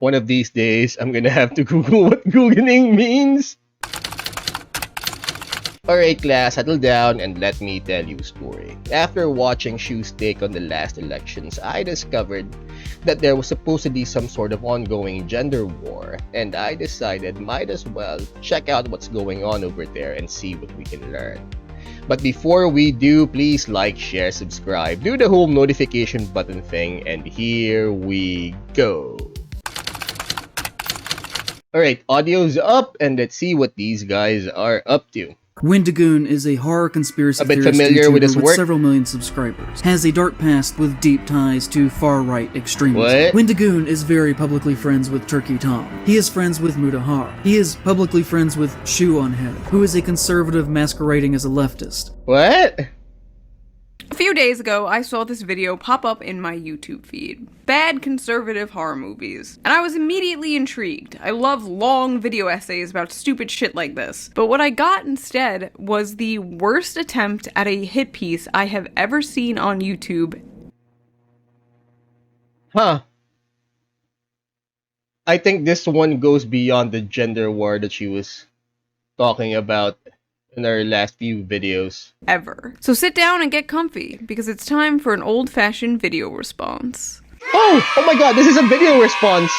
One of these days, I'm gonna have to Google what Googling means. Alright class, settle down and let me tell you a story. After watching Shoe's take on the last elections, I discovered that there was supposedly some sort of ongoing gender war, and I decided might as well check out what's going on over there and see what we can learn. But before we do, please like, share, subscribe, do the whole notification button thing, and here we go. Alright, audio's up, and let's see what these guys are up to. Wendigoon is a horror conspiracy A bit theorist familiar YouTuber with his work. several million subscribers. Has a dark past with deep ties to far-right extremism. What? Wendigoon is very publicly friends with Turkey Tom. He is friends with Mutahar. He is publicly friends with Shoe0nHead's, who is a conservative masquerading as a leftist. What? A few days ago, I saw this video pop up in my YouTube feed. Bad conservative horror movies. And I was immediately intrigued. I love long video essays about stupid shit like this. But what I got instead was the worst attempt at a hit piece I have ever seen on YouTube. Huh. I think this one goes beyond the gender war that she was talking about in our last few videos. Ever. So sit down and get comfy, because it's time for an old-fashioned video response. Oh my god, this is a video response!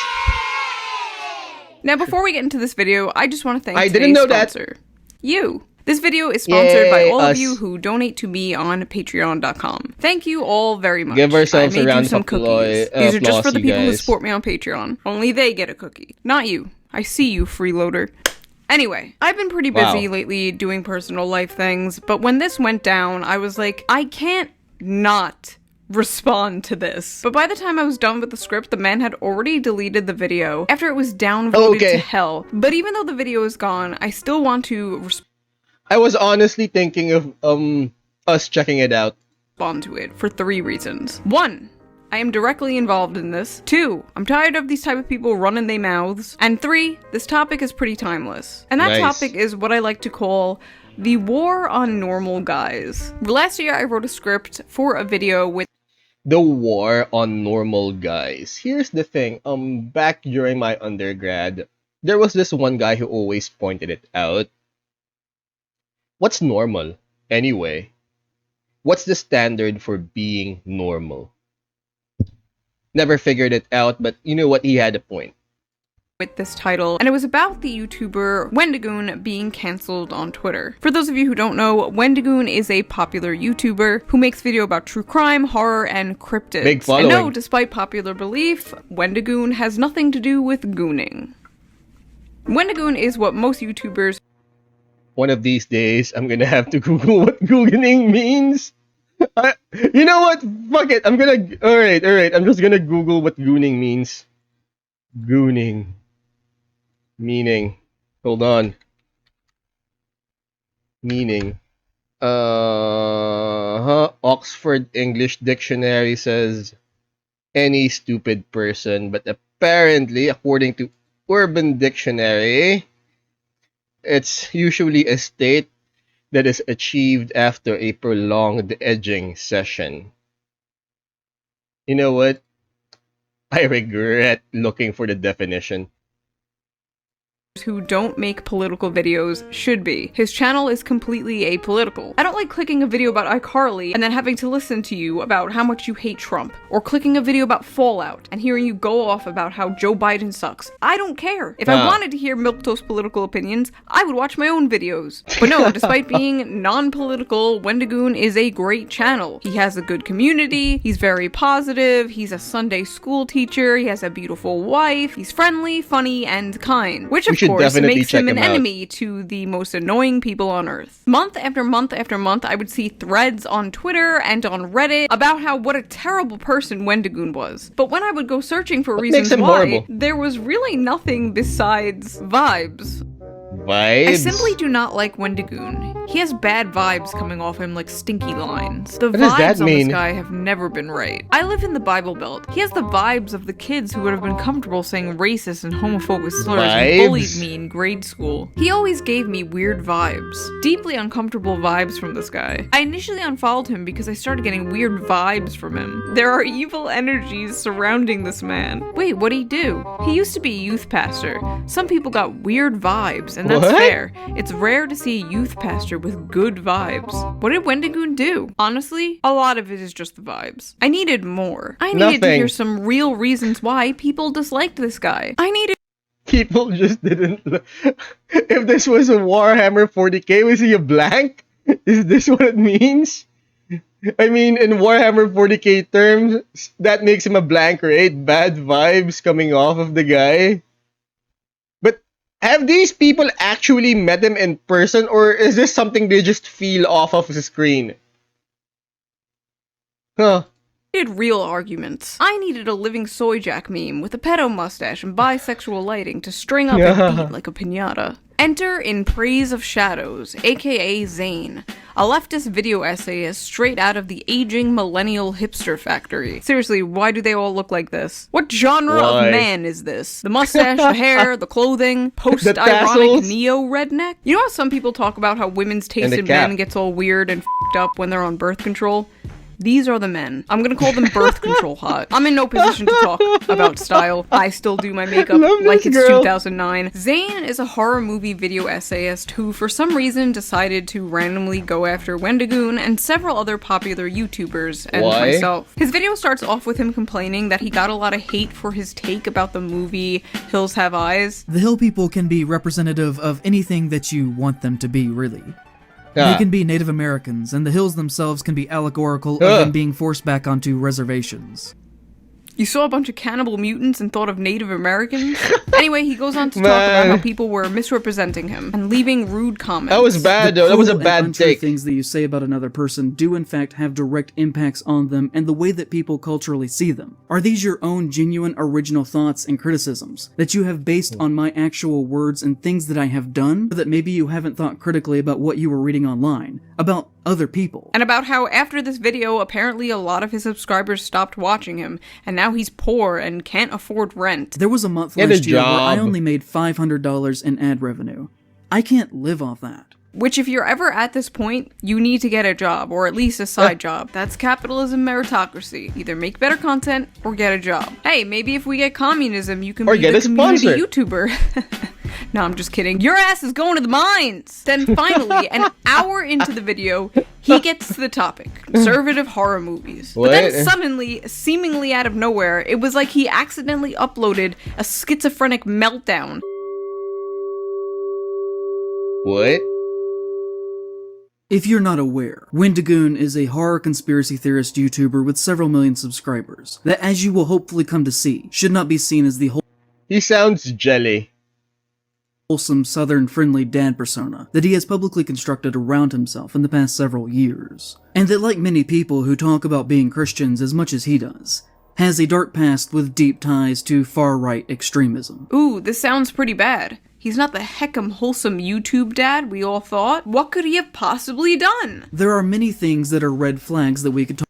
Now before we get into this video, I just want to thank I today's didn't know that. sponsor. You! This video is sponsored by Yay, all us. of you who donate to me on patreon.com. Thank you all very much. Give ourselves I made a round you some of applause, cookies. These are just for the you people who guys. support me on Patreon. Only they get a cookie. Not you. I see you, freeloader. Anyway, I've been pretty busy lately doing personal life things, but when this went down, I was like, I can't not respond to this. But by the time I was done with the script, the man had already deleted the video after it was downvoted to hell. But even though the video is gone, I still want to I was honestly thinking of us checking it out. respond to it for 3 reasons. 1, I am directly involved in this. 2, I'm tired of these type of people running their mouths. And 3, this topic is pretty timeless. And that topic is what I like to call the war on normal guys. Last year I wrote a script for a video with The war on normal guys. Here's the thing, back during my undergrad, there was this one guy who always pointed it out. What's normal, anyway? What's the standard for being normal? Never figured it out, but you know what? He had a point. with this title, and it was about the YouTuber wendigoon being cancelled on Twitter. For those of you who don't know, wendigoon is a popular YouTuber who makes video about true crime, horror, and cryptids. Big following. And no, despite popular belief, wendigoon has nothing to do with gooning. Wendigoon is what most YouTubers One of these days, I'm gonna have to Google what Googling means. You know what? Fuck it. Alright. I'm just gonna Google what gooning means. Gooning. Meaning. Hold on. Meaning. Oxford English Dictionary says any stupid person, but apparently, according to Urban Dictionary, it's usually a state that is achieved after a prolonged edging session. You know what? I regret looking for the definition. who don't make political videos should be. His channel is completely apolitical. I don't like clicking a video about iCarly and then having to listen to you about how much you hate Trump, or clicking a video about Fallout and hearing you go off about how Joe Biden sucks. I don't care. If I wanted to hear milquetoast political opinions, I would watch my own videos. But no, despite being non-political, Wendigoon is a great channel. He has a good community, he's very positive, he's a Sunday school teacher, he has a beautiful wife, he's friendly, funny, and kind. Which of course makes him an enemy to the most annoying people on earth. Month after month after month, I would see threads on Twitter and on Reddit about how what a terrible person Wendigoon was. But when I would go searching for reasons why, there was really nothing besides vibes. Vibes? I simply do not like Wendigoon. He has bad vibes coming off him like stinky lines. The What does that vibes on mean? this guy have never been right. I live in the Bible Belt. He has the vibes of the kids who would have been comfortable saying racist and homophobic slurs and bullied me in grade school. He always gave me weird vibes. Deeply uncomfortable vibes from this guy. I initially unfollowed him because I started getting weird vibes from him. There are evil energies surrounding this man. Wait, what'd he do? He used to be a youth pastor. Some people got weird vibes, and that's What? fair. It's rare to see a youth pastor with good vibes. What did Wendigoon do? Honestly, a lot of it is just the vibes. I needed more. I needed to Nothing. hear some real reasons why people disliked this guy. I needed People just didn't look. If this was a Warhammer 40k, was he a blank? Is this what it means? I mean, in Warhammer 40k terms, that makes him a blank, right? Bad vibes coming off of the guy. But have these people actually met him in person, or is this something they just feel off of the screen? Huh. real arguments. I needed a living soy jack meme with a pedo mustache and bisexual lighting to string up and beat like a piñata. Enter In Praise of Shadows, aka Zane, a leftist video essayist straight out of the aging millennial hipster factory. Seriously, why do they all look like this? What genre Why? of man is this? The mustache, the hair, the clothing, The post-ironic tassels. neo-redneck? You know how some people talk about how women's taste And the in cap. men gets all weird and f***ed up when they're on birth control? These are the men. I'm gonna call them birth control hot. I'm in no position to talk about style. I still do my makeup Love like this it's girl. 2009. Zane is a horror movie video essayist who, for some reason, decided to randomly go after Wendigoon and several other popular YouTubers and Why? myself. His video starts off with him complaining that he got a lot of hate for his take about the movie Hills Have Eyes. The hill people can be representative of anything that you want them to be, really. They Ah. can be Native Americans, and the hills themselves can be allegorical of Ugh. them being forced back onto reservations. You saw a bunch of cannibal mutants and thought of Native Americans? Anyway, he goes on to talk about Man. how people were misrepresenting him and leaving rude comments. That was bad, though. That was a cruel and bad untrue take. things that you say about another person do in fact have direct impacts on them and the way that people culturally see them. Are these your own genuine original thoughts and criticisms that you have based on my actual words and things that I have done, or that maybe you haven't thought critically about what you were reading online, about other people? And about how after this video, apparently a lot of his subscribers stopped watching him, and now he's poor and can't afford rent. There was a month Get a last year where I job. only made $500 in ad revenue. I can't live off that. Which, if you're ever at this point, you need to get a job, or at least a side job. That's capitalism meritocracy. Either make better content, or get a job. Hey, maybe if we get communism, you can Or be get the a community sponsor. YouTuber. No, I'm just kidding. Your ass is going to the mines! Then finally, an hour into the video, he gets to the topic. Conservative horror movies. But then What? suddenly, seemingly out of nowhere, it was like he accidentally uploaded a schizophrenic meltdown. What? If you're not aware, Wendigoon is a horror conspiracy theorist YouTuber with several million subscribers that, as you will hopefully come to see, should not be seen as the He sounds jelly. wholesome, southern-friendly dad persona that he has publicly constructed around himself in the past several years. And that, like many people who talk about being Christians as much as he does, has a dark past with deep ties to far-right extremism. Ooh, this sounds pretty bad. He's not the heckum wholesome YouTube dad we all thought. What could he have possibly done? There are many things that are red flags that we could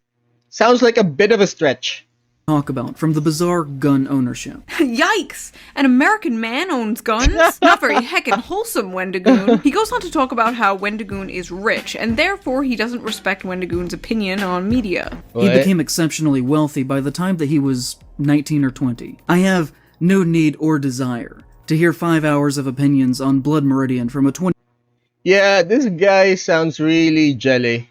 Sounds like a bit of a stretch. talk about, from the bizarre gun ownership. Yikes! An American man owns guns? Not very heckin' wholesome, Wendigoon. He goes on to talk about how Wendigoon is rich, and therefore he doesn't respect Wendigoon's opinion on media. He What? became exceptionally wealthy by the time that he was 19 or 20. I have no need or desire to hear 5 hours of opinions on Blood Meridian from a Yeah, this guy sounds really jelly.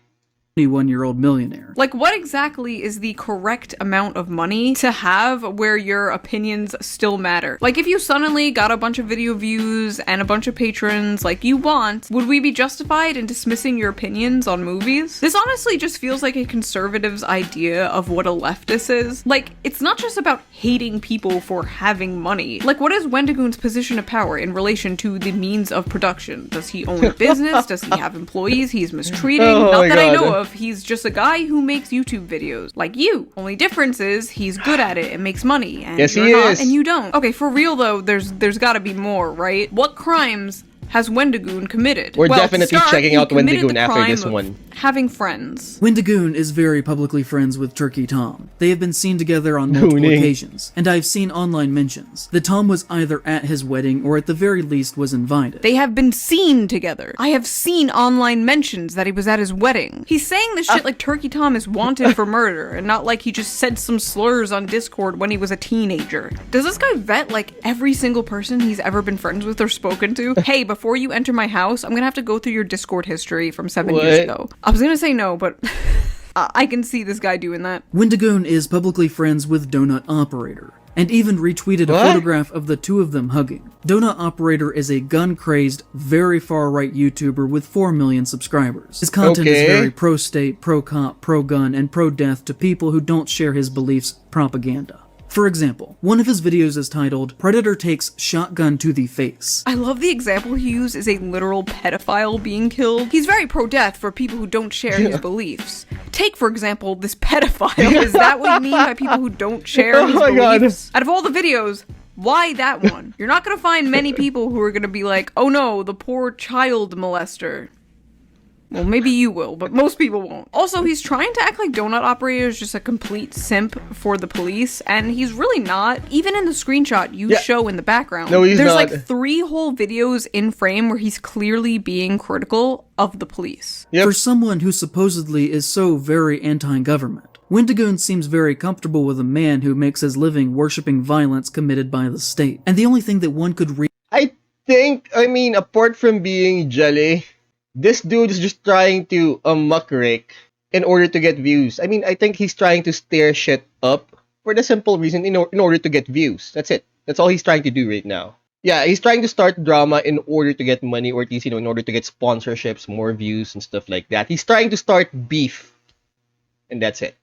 21-year-old millionaire. Like, what exactly is the correct amount of money to have where your opinions still matter? Like, if you suddenly got a bunch of video views and a bunch of patrons like you want, would we be justified in dismissing your opinions on movies? This honestly just feels like a conservative's idea of what a leftist is. Like, it's not just about hating people for having money. Like, what is Wendigoon's position of power in relation to the means of production? Does he own a business? Does he have employees he's mistreating? Oh Not my that I God. know of. He's just a guy who makes YouTube videos, like you. Only difference is he's good at it and makes money, and Yes, you're he not, is. and you don't. Okay, for real though, there's gotta be more, right? What crimes has Wendigoon committed? We're Well, to definitely start, checking he out committed Wendigoon the after crime this of one. Having friends. Wendigoon is very publicly friends with Turkey Tom. They have been seen together on multiple Gooning. occasions, and I've seen online mentions that Tom was either at his wedding or at the very least was invited. They have been seen together. I have seen online mentions that he was at his wedding. He's saying this shit like Turkey Tom is wanted for murder, and not like he just said some slurs on Discord when he was a teenager. Does this guy vet like every single person he's ever been friends with or spoken to? Hey, before you enter my house, I'm gonna have to go through your Discord history from 7 years ago. I was gonna say no, but I can see this guy doing that. Wendigoon is publicly friends with Donut Operator, and even retweeted a photograph of the two of them hugging. Donut Operator is a gun-crazed, very far-right YouTuber with 4 million subscribers. His content is very pro-state, pro-cop, pro-gun, and pro-death to people who don't share his beliefs propaganda. For example, one of his videos is titled, Predator Takes Shotgun to the Face. I love the example he used as a literal pedophile being killed. He's very pro-death for people who don't share his beliefs. Take, for example, this pedophile. Is that what you mean by people who don't share his beliefs? Out of all the videos, why that one? You're not gonna find many people who are gonna be like, oh no, the poor child molester. Well, maybe you will, but most people won't. Also, he's trying to act like Donut Operator is just a complete simp for the police, and he's really not. Even in the screenshot you show in the background, no, he's there's not. like 3 whole videos in frame where he's clearly being critical of the police. For someone who supposedly is so very anti-government, Wendigoon seems very comfortable with a man who makes his living worshipping violence committed by the state. And the only thing that one could I mean, apart from being jelly, this dude is just trying to muckrake in order to get views. I mean, I think he's trying to stir shit up for the simple reason in order to get views. That's it. That's all he's trying to do right now. Yeah, he's trying to start drama in order to get money, or at least, in order to get sponsorships, more views, and stuff like that. He's trying to start beef. And that's it.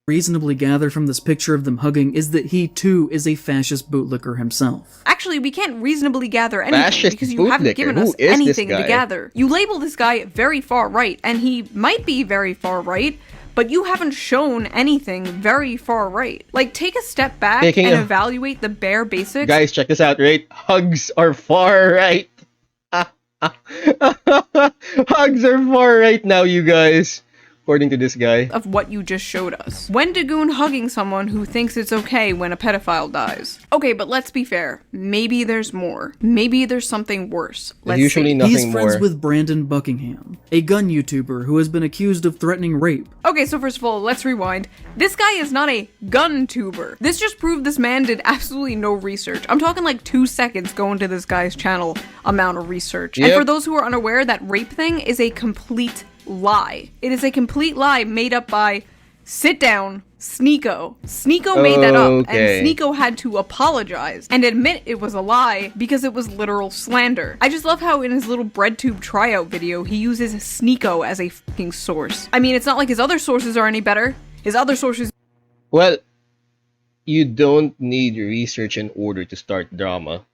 reasonably gather from this picture of them hugging is that he too is a fascist bootlicker himself. Actually, we can't reasonably gather anything Fascist because you haven't bootlicker? given Who us is this anything to guy? gather. You label this guy very far right, and he might be very far right, but you haven't shown anything very far right. Like, take a step back and evaluate the bare basics. Guys, check this out, right? Hugs are far right. Hugs are far right now, you guys. According to this guy. Of what you just showed us. Wendigoon hugging someone who thinks it's okay when a pedophile dies. Okay, but let's be fair. Maybe there's more. Maybe there's something worse. Let's usually see. nothing He's friends more. with Brandon Buckingham, a gun YouTuber who has been accused of threatening rape. Okay, so first of all, let's rewind. This guy is not a gun tuber. This just proved this man did absolutely no research. I'm talking like 2 seconds going to this guy's channel amount of research. Yep. And for those who are unaware, that rape thing is a complete lie. It is a complete lie made up by, sit down, Sneeko. Sneeko made that up, Okay. and Sneeko had to apologize and admit it was a lie because it was literal slander. I just love how in his little BreadTube tryout video, he uses Sneeko as a fucking source. I mean, it's not like his other sources are any better. His other sources Well, you don't need research in order to start drama.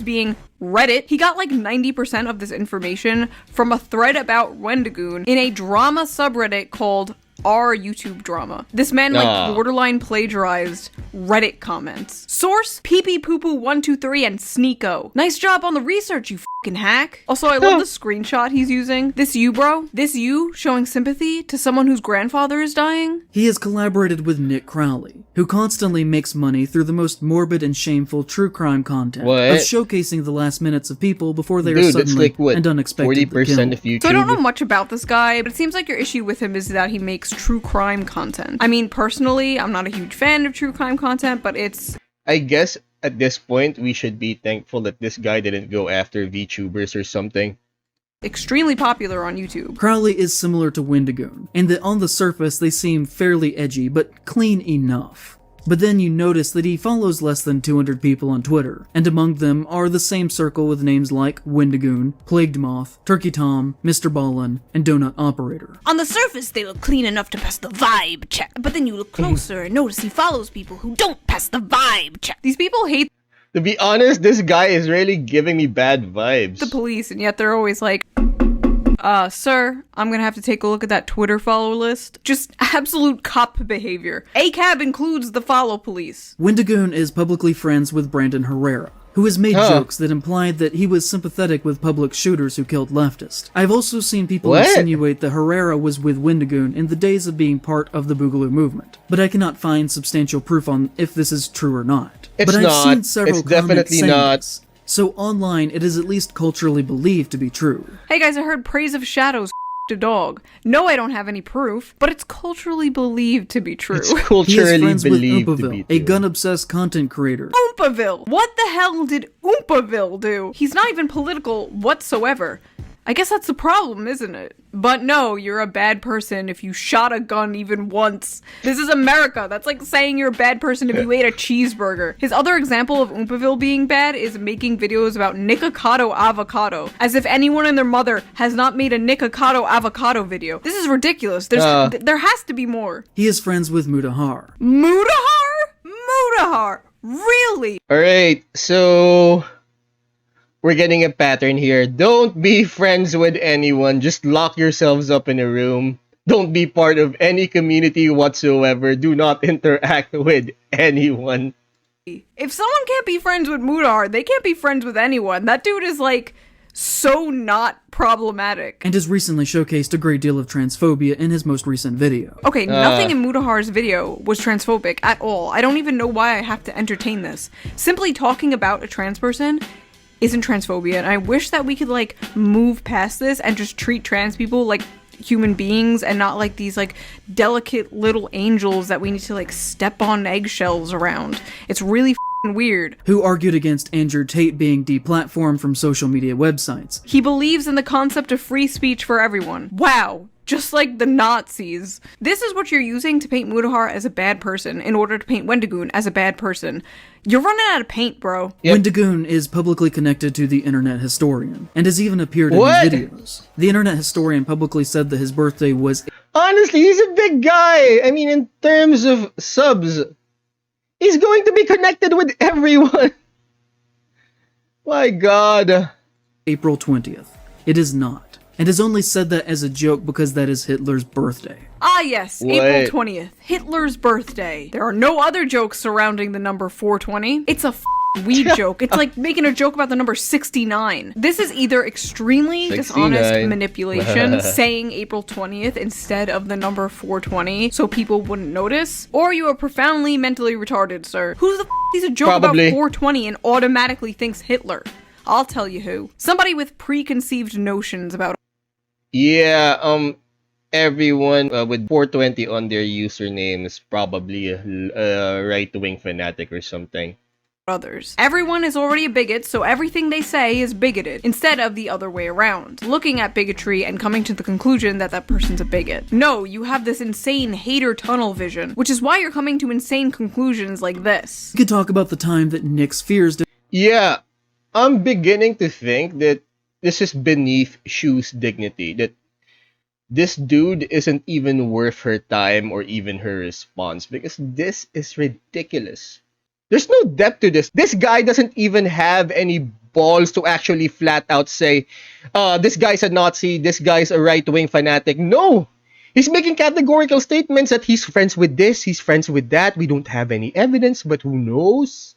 being Reddit. He got like 90% of this information from a thread about Wendigoon in a drama subreddit called R YouTube Drama. This man like borderline plagiarized Reddit comments. Source, pee-pee-poo-poo-123 and Sneeko. Nice job on the research, you fucking hack. Also, I love the screenshot he's using. This you, bro. This you showing sympathy to someone whose grandfather is dying. He has collaborated with Nick Crowley, who constantly makes money through the most morbid and shameful true crime content of showcasing the last minutes of people before they are Dude, suddenly that's like, what, and unexpectedly 40% killed. of YouTube? So I don't know much about this guy, but it seems like your issue with him is that he makes true crime content. I mean, personally, I'm not a huge fan of true crime content, but it's... I guess at this point, we should be thankful that this guy didn't go after VTubers or something. extremely popular on YouTube. Crowley is similar to Wendigoon, in that on the surface they seem fairly edgy, but clean enough. But then you notice that he follows less than 200 people on Twitter, and among them are the same circle with names like Wendigoon, Plagued Moth, Turkey Tom, Mr. Ballin, and Donut Operator. On the surface, they look clean enough to pass the vibe check, but then you look closer and notice he follows people who don't pass the vibe check. These people hate To be honest, this guy is really giving me bad vibes. the police, and yet they're always like, sir, I'm gonna have to take a look at that Twitter follow list. Just absolute cop behavior. ACAB includes the follow police. Wendigoon is publicly friends with Brandon Herrera, who has made jokes that implied that he was sympathetic with public shooters who killed leftists. I've also seen people insinuate that Herrera was with Wendigoon in the days of being part of the Boogaloo movement, but I cannot find substantial proof on if this is true or not. It's but I've not. seen several It's comments definitely saying not. this, so online it is at least culturally believed to be true. Hey guys, I heard Praise of Shadows a dog. No, I don't have any proof, but it's culturally believed to be true. It's He is culturally friends with believed to Oompoville, be a true. gun-obsessed content creator. Oompaville! What the hell did Oompaville do? He's not even political whatsoever. I guess that's the problem, isn't it? But no, you're a bad person if you shot a gun even once. This is America. That's like saying you're a bad person if you ate a cheeseburger. His other example of Oompaville being bad is making videos about Nikocado avocado, as if anyone and their mother has not made a Nikocado avocado video. This is ridiculous. There has to be more. He is friends with Mutahar. Mutahar? Really? Alright, so we're getting a pattern here. Don't be friends with anyone. Just lock yourselves up in a room. Don't be part of any community whatsoever. Do not interact with anyone. If someone can't be friends with Mutahar, they can't be friends with anyone. That dude is like so not problematic. And has recently showcased a great deal of transphobia in his most recent video. Okay, nothing in Mutahar's video was transphobic at all. I don't even know why I have to entertain this. Simply talking about a trans person isn't transphobia, and I wish that we could like move past this and just treat trans people like human beings and not like these like delicate little angels that we need to like step on eggshells around. It's really weird. Who argued against Andrew Tate being deplatformed from social media websites. He believes in the concept of free speech for everyone. Wow. Just like the Nazis. This is what you're using to paint Mutahar as a bad person in order to paint Wendigoon as a bad person. You're running out of paint, bro. Yep. Wendigoon is publicly connected to the Internet Historian, and has even appeared in What? his videos. The Internet Historian publicly said that his birthday was Honestly, he's a big guy. I mean, in terms of subs, he's going to be connected with everyone. My God. April 20th. It is not. And has only said that as a joke because that is Hitler's birthday. Ah yes, What? April 20th, Hitler's birthday. There are no other jokes surrounding the number 420. It's a weed joke. It's like making a joke about the number 69. This is either extremely 69. dishonest manipulation, saying April 20th instead of the number 420 so people wouldn't notice, or you are profoundly mentally retarded, sir. Who the sees a joke Probably. about 420 and automatically thinks Hitler? I'll tell you who. Somebody with preconceived notions about Yeah, everyone with 420 on their username is probably a right-wing fanatic or something. others. Everyone is already a bigot, so everything they say is bigoted, instead of the other way around, looking at bigotry and coming to the conclusion that that person's a bigot. No, you have this insane hater tunnel vision, which is why you're coming to insane conclusions like this. We could talk about the time that Nick's fears Yeah, I'm beginning to think that this is beneath Shoe's dignity, that this dude isn't even worth her time or even her response, because this is ridiculous. There's no depth to this. This guy doesn't even have any balls to actually flat out say, this guy's a Nazi, this guy's a right-wing fanatic. No! He's making categorical statements that he's friends with this, he's friends with that, we don't have any evidence, but who knows?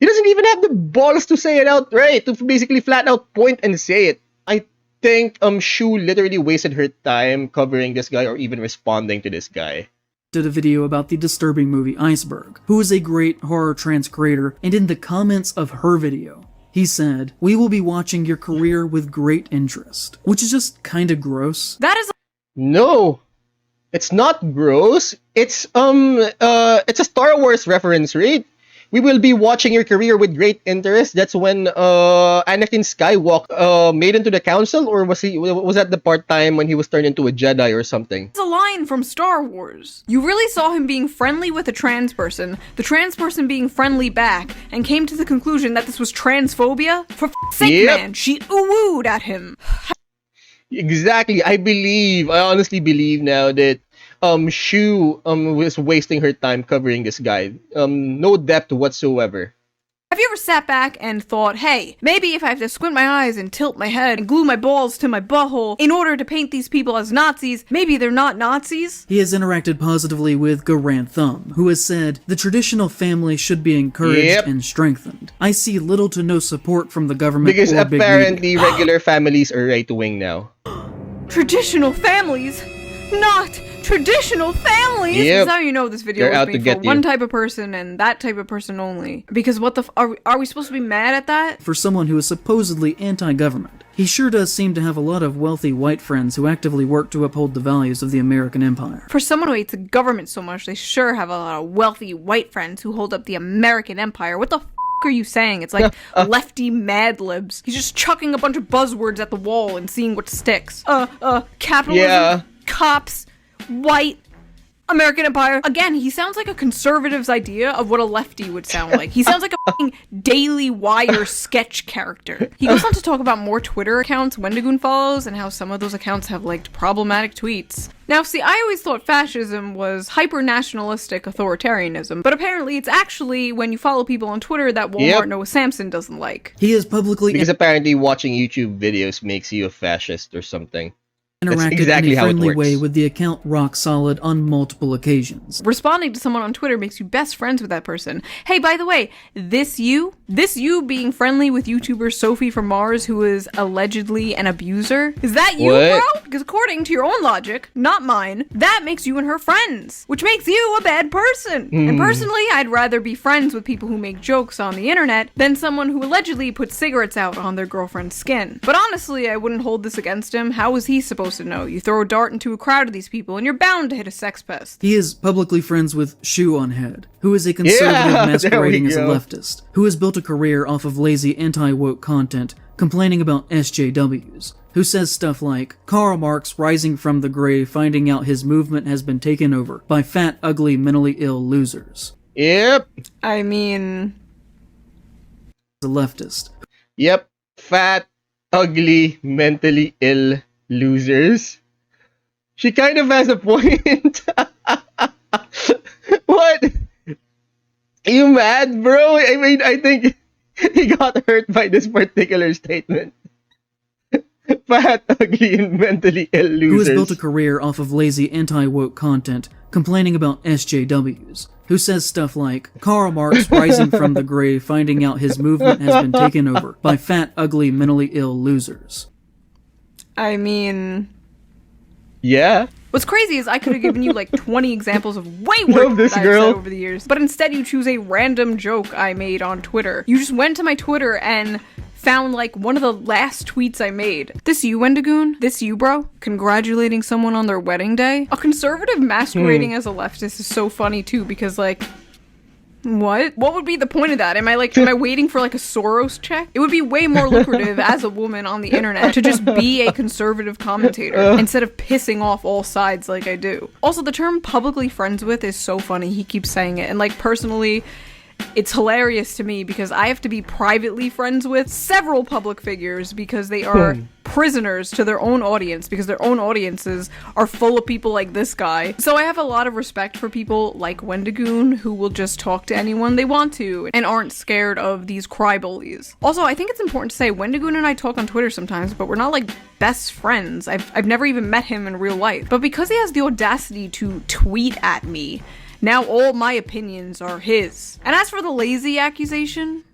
He doesn't even have the balls to say it outright, to basically flat out point and say it. I think Shoe literally wasted her time covering this guy or even responding to this guy. did a video about the disturbing movie Iceberg, who is a great horror trans creator, and in the comments of her video, he said, "We will be watching your career with great interest," which is just kinda gross. That is No! It's not gross. It's a Star Wars reference, right? We will be watching your career with great interest. That's when Anakin Skywalker made into the council, or was that the part time when he was turned into a Jedi or something? a line from Star Wars. You really saw him being friendly with a trans person, the trans person being friendly back, and came to the conclusion that this was transphobia? For f***'s sake, Yep. man, she ooh-wooed at him. Exactly. I honestly believe now that Shoe was wasting her time covering this guy. No depth whatsoever. Have you ever sat back and thought, hey, maybe if I have to squint my eyes and tilt my head and glue my balls to my butthole in order to paint these people as Nazis, maybe they're not Nazis? He has interacted positively with Garant Thumb, who has said, the traditional family should be encouraged and strengthened. I see little to no support from the government Because or big apparently media. regular families are right-wing now. Traditional families? Not traditional families! Yep. That's how you know this video They're is out made to get for you. one type of person and that type of person only. Because what the are we supposed to be mad at that? For someone who is supposedly anti-government, he sure does seem to have a lot of wealthy white friends who actively work to uphold the values of the American empire. For someone who hates the government so much, they sure have a lot of wealthy white friends who hold up the American empire. What the are you saying? It's like lefty Mad Libs. He's just chucking a bunch of buzzwords at the wall and seeing what sticks. Capitalism, cops, white, American empire. Again, he sounds like a conservative's idea of what a lefty would sound like. He sounds like a f***ing Daily Wire sketch character. He goes on to talk about more Twitter accounts Wendigoon follows and how some of those accounts have liked problematic tweets. Now, see, I always thought fascism was hyper-nationalistic authoritarianism, but apparently it's actually when you follow people on Twitter that Walmart Noah Samson doesn't like. He is publicly Because apparently watching YouTube videos makes you a fascist or something. interacted exactly in a how it friendly works. way with the account Rock Solid on multiple occasions. Responding to someone on Twitter makes you best friends with that person. Hey, by the way, this you being friendly with YouTuber Sophie from Mars, who is allegedly an abuser, is that you, What? bro? Because according to your own logic, not mine, that makes you and her friends, which makes you a bad person. And personally, I'd rather be friends with people who make jokes on the internet than someone who allegedly puts cigarettes out on their girlfriend's skin. But honestly, I wouldn't hold this against him. How is he supposed to know? You throw a dart into a crowd of these people and you're bound to hit a sex pest. He is publicly friends with Shoe0nHead, who is a conservative masquerading as a leftist, who has built a career off of lazy anti-woke content, complaining about SJWs, who says stuff like, Karl Marx rising from the grave finding out his movement has been taken over by fat, ugly, mentally ill losers. Yep. I mean... A leftist. Yep. Fat, ugly, mentally ill losers. She kind of has a point. What? Are you mad, bro? I mean, I think he got hurt by this particular statement. Fat, ugly, and mentally ill losers. Who has built a career off of lazy anti-woke content, complaining about SJWs, who says stuff like, Karl Marx rising from the grave finding out his movement has been taken over by fat, ugly, mentally ill losers. I mean... Yeah. What's crazy is I could have given you like 20 examples of way worse Love this that I've girl. said over the years, but instead you choose a random joke I made on Twitter. You just went to my Twitter and found like one of the last tweets I made. This you, Wendigoon? This you, bro? Congratulating someone on their wedding day? A conservative masquerading as a leftist is so funny too, because like, what? What would be the point of that? Am I waiting for like a Soros check? It would be way more lucrative as a woman on the internet to just be a conservative commentator instead of pissing off all sides like I do. Also, the term publicly friends with is so funny. He keeps saying it. And like personally, it's hilarious to me because I have to be privately friends with several public figures because they are prisoners to their own audience because their own audiences are full of people like this guy. So I have a lot of respect for people like Wendigoon who will just talk to anyone they want to and aren't scared of these crybullies. Also, I think it's important to say Wendigoon and I talk on Twitter sometimes, but we're not like best friends. I've never even met him in real life. But because he has the audacity to tweet at me, now all my opinions are his. And as for the lazy accusation,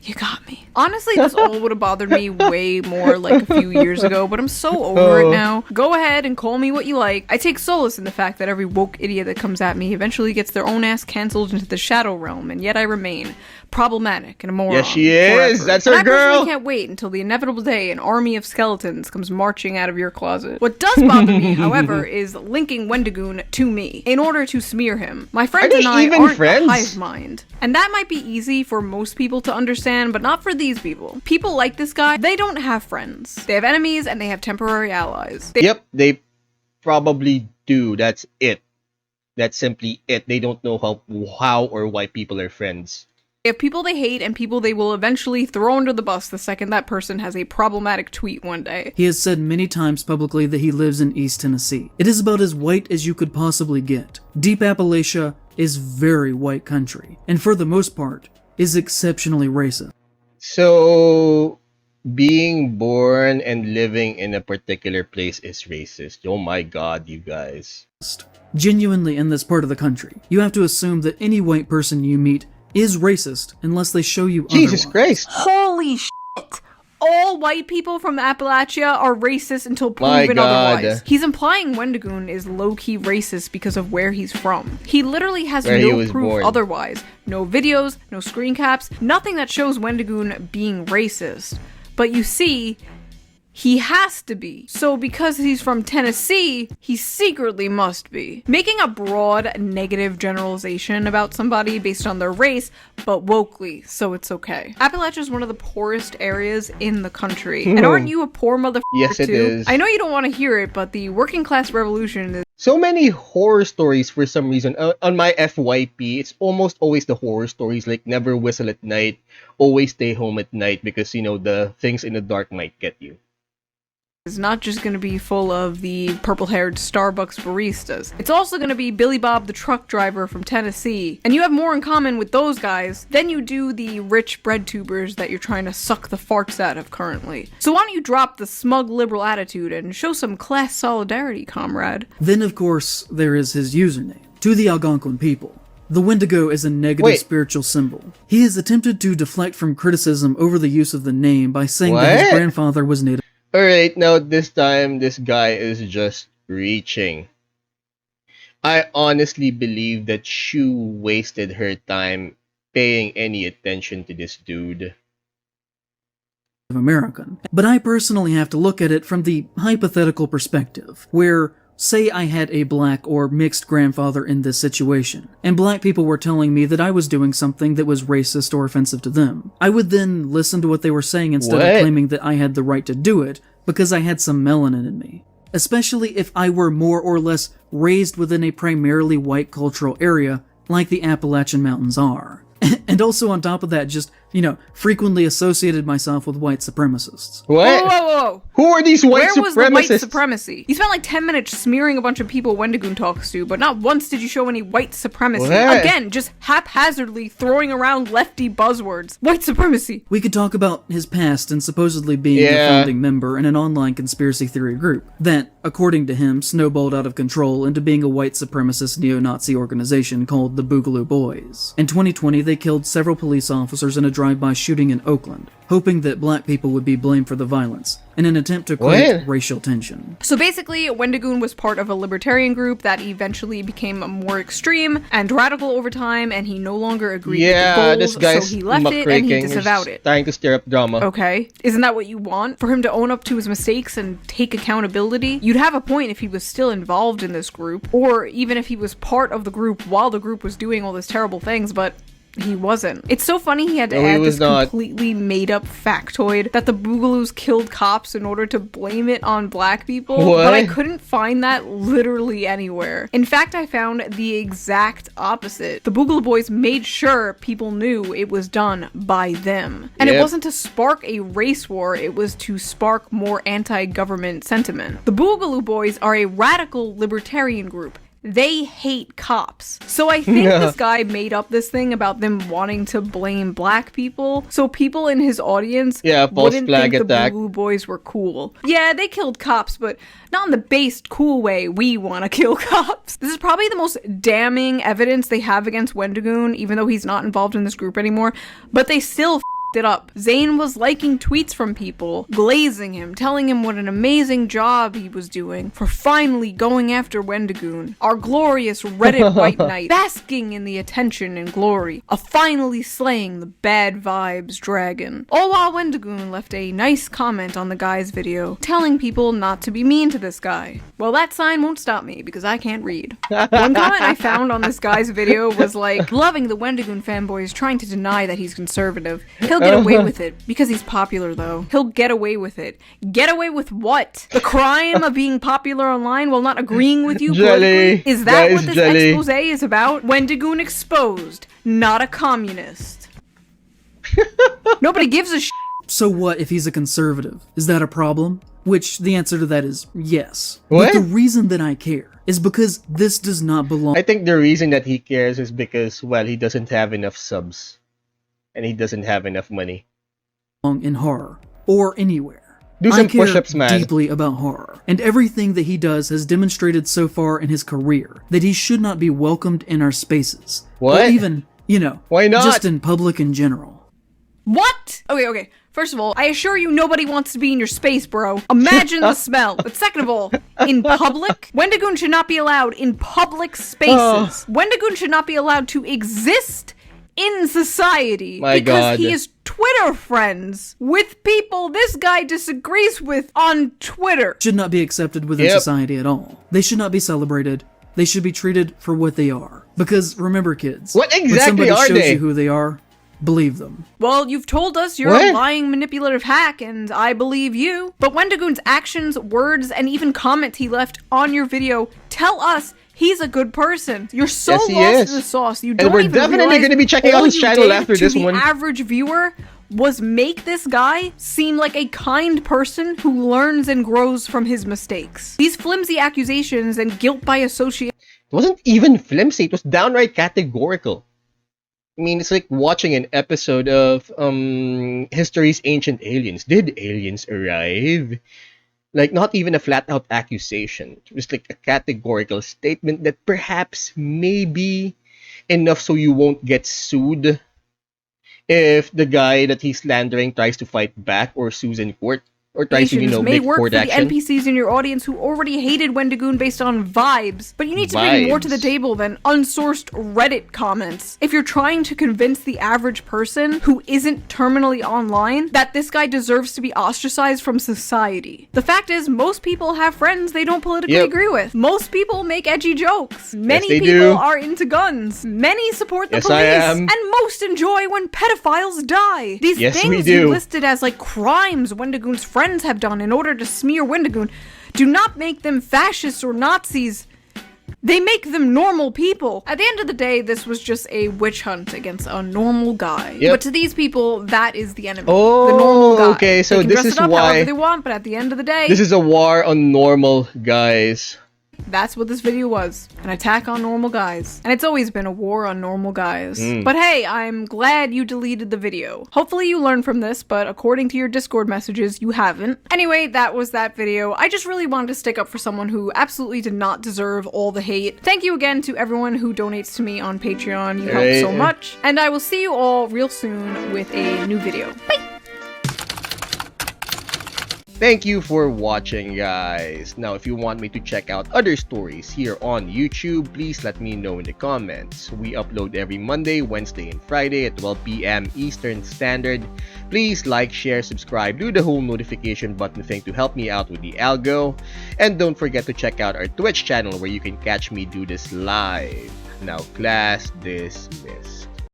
you got me. Honestly, this all would have bothered me way more like a few years ago, but I'm so over it now. Go ahead and call me what you like. I take solace in the fact that every woke idiot that comes at me eventually gets their own ass cancelled into the shadow realm, and yet I remain problematic and a moron. Yes, she is. Forever. That's And her I girl. personally can't wait until the inevitable day an army of skeletons comes marching out of your closet. What does bother me, however, is linking Wendigoon to me in order to smear him. My friends Are they and I even aren't friends? a hive mind. And that might be easy for most people to understand, but not for these people. People like this guy, they don't have friends. They have enemies and they have temporary allies. Yep, they probably do. That's it. That's simply it. They don't know how or why people are friends. They have people they hate and people they will eventually throw under the bus the second that person has a problematic tweet one day. He has said many times publicly that he lives in East Tennessee. It is about as white as you could possibly get. Deep Appalachia is very white country, and for the most part, is exceptionally racist. So, being born and living in a particular place is racist. Oh my god, you guys. Genuinely in this part of the country, you have to assume that any white person you meet is racist unless they show you Jesus otherwise. Christ. Holy shit! All white people from Appalachia are racist until My proven God. otherwise. He's implying Wendigoon is low-key racist because of where he's from. He literally has Where he no was proof born. otherwise. No videos, no screen caps, nothing that shows Wendigoon being racist. But you see, he has to be. So because he's from Tennessee, he secretly must be. Making a broad negative generalization about somebody based on their race, but wokely, so it's okay. Appalachia is one of the poorest areas in the country. And aren't you a poor motherfucker Yes, it too? is. I know you don't want to hear it, but the working class revolution is So many horror stories for some reason. On my FYP, it's almost always the horror stories, like never whistle at night, always stay home at night because, you know, the things in the dark might get you. not just going to be full of the purple-haired Starbucks baristas. It's also going to be Billy Bob the truck driver from Tennessee. And you have more in common with those guys than you do the rich bread tubers that you're trying to suck the farts out of currently. So why don't you drop the smug liberal attitude and show some class solidarity, comrade? Then, of course, there is his username. To the Algonquin people, the Wendigo is a negative spiritual symbol. He has attempted to deflect from criticism over the use of the name by saying that his grandfather was Native. Alright, now this time, this guy is just reaching. I honestly believe that Shu wasted her time paying any attention to this dude. American. But I personally have to look at it from the hypothetical perspective, where, say I had a black or mixed grandfather in this situation, and black people were telling me that I was doing something that was racist or offensive to them. I would then listen to what they were saying instead of claiming that I had the right to do it because I had some melanin in me. Especially if I were more or less raised within a primarily white cultural area like the Appalachian Mountains are. And also on top of that, just, frequently associated myself with white supremacists. What? Whoa, whoa, whoa. Who are these white supremacists? Where was the white supremacy? You spent like 10 minutes smearing a bunch of people Wendigoon talks to, but not once did you show any white supremacy. What? Again, just haphazardly throwing around lefty buzzwords. White supremacy. We could talk about his past and supposedly being a founding member in an online conspiracy theory group that, according to him, snowballed out of control into being a white supremacist neo-Nazi organization called the Boogaloo Boys. In 2020, they killed several police officers in a drive-by shooting in Oakland, hoping that black people would be blamed for the violence, in an attempt to create racial tension. So basically, Wendigoon was part of a libertarian group that eventually became more extreme and radical over time, and he no longer agreed with the goals, this guy's so he left it and he disavowed it. Trying to stir up drama. Okay, isn't that what you want? For him to own up to his mistakes and take accountability? You'd have a point if he was still involved in this group, or even if he was part of the group while the group was doing all these terrible things, but he wasn't. It's so funny he had to add this completely made-up factoid that the Boogaloos killed cops in order to blame it on black people, but I couldn't find that literally anywhere. In fact, I found the exact opposite. The Boogaloo Boys made sure people knew it was done by them. And it wasn't to spark a race war, it was to spark more anti-government sentiment. The Boogaloo Boys are a radical libertarian group. They hate cops. So I think this guy made up this thing about them wanting to blame black people, so people in his audience wouldn't think the Boogaloo Boys were cool. Yeah, they killed cops, but not in the based cool way we want to kill cops. This is probably the most damning evidence they have against Wendigoon, even though he's not involved in this group anymore, but they still it up. Zane was liking tweets from people, glazing him, telling him what an amazing job he was doing for finally going after Wendigoon, our glorious Reddit white knight, basking in the attention and glory of finally slaying the bad vibes dragon. All while Wendigoon left a nice comment on the guy's video, telling people not to be mean to this guy. Well, that sign won't stop me because I can't read. One comment I found on this guy's video was like, loving the Wendigoon fanboys trying to deny that he's conservative. He'll get away with it because he's popular, though. He'll get away with it. Get away with what? The crime of being popular online while not agreeing with you politically? Is that what this expose is about? Wendigoon exposed, not a communist. Nobody gives a So what if he's a conservative? Is that a problem? Which the answer to that is yes. What? But the reason that I care is because this does not belong I think the reason that he cares is because, well, he doesn't have enough subs. And he doesn't have enough money. in horror or anywhere. Do I some care push-ups, man. deeply about horror, and everything that he does has demonstrated so far in his career that he should not be welcomed in our spaces. What? Or even, Why not? just in public in general. What? Okay. First of all, I assure you nobody wants to be in your space, bro. Imagine the smell. But second of all, in public, Wendigoon should not be allowed in public spaces. Wendigoon should not be allowed to exist in society My because God. he is Twitter friends with people this guy disagrees with on Twitter. Should not be accepted within Yep. society at all. They should not be celebrated. They should be treated for what they are. Because remember, kids, What when exactly somebody are shows they? you who they are, believe them. Well, you've told us you're What? a lying, manipulative hack, and I believe you. But Wendigoon's actions, words, and even comments he left on your video tell us he's a good person. You're so Yes, he lost is. in the sauce. You And don't we're even definitely realize gonna be checking out all his you channel did after to this the one. average viewer was make this guy seem like a kind person who learns and grows from his mistakes. These flimsy accusations and guilt by association It wasn't even flimsy. It was downright categorical. I mean, it's like watching an episode of History's Ancient Aliens. Did aliens arrive? Like, not even a flat-out accusation. It was like a categorical statement that perhaps may be enough so you won't get sued if the guy that he's slandering tries to fight back or sues in court. Or tries to, may make work court for action. the NPCs in your audience who already hated Wendigoon based on vibes, but you need to bring more to the Vibes. table than unsourced Reddit comments. If you're trying to convince the average person who isn't terminally online that this guy deserves to be ostracized from society. The fact is, most people have friends they don't politically Yep. agree with. Most people make edgy jokes. Many they people do. are into guns. Many support the Yes, police. I am. And most enjoy when pedophiles die. These Yes, we things do. you listed as like crimes Wendigoon's friends have done in order to smear Wendigoon do not make them fascists or Nazis. They make them normal people. At the end of the day, this was just a witch hunt against a normal guy. Yep. But to these people, that is the enemy. Oh, the normal guy. okay, so they can this dress is it up why- however they want, but at the end of the day, This is a war on normal guys. that's what this video was. An attack on normal guys. And it's always been a war on normal guys. Mm. But hey, I'm glad you deleted the video. Hopefully you learned from this, but according to your Discord messages, you haven't. Anyway, that was that video. I just really wanted to stick up for someone who absolutely did not deserve all the hate. Thank you again to everyone who donates to me on Patreon. You help so Right. much. And I will see you all real soon with a new video. Bye! Thank you for watching, guys. Now, if you want me to check out other stories here on YouTube, please let me know in the comments. We upload every Monday, Wednesday, and Friday at 12 p.m. Eastern Standard. Please like, share, subscribe, do the whole notification button thing to help me out with the algo. And don't forget to check out our Twitch channel where you can catch me do this live. Now, class dismissed.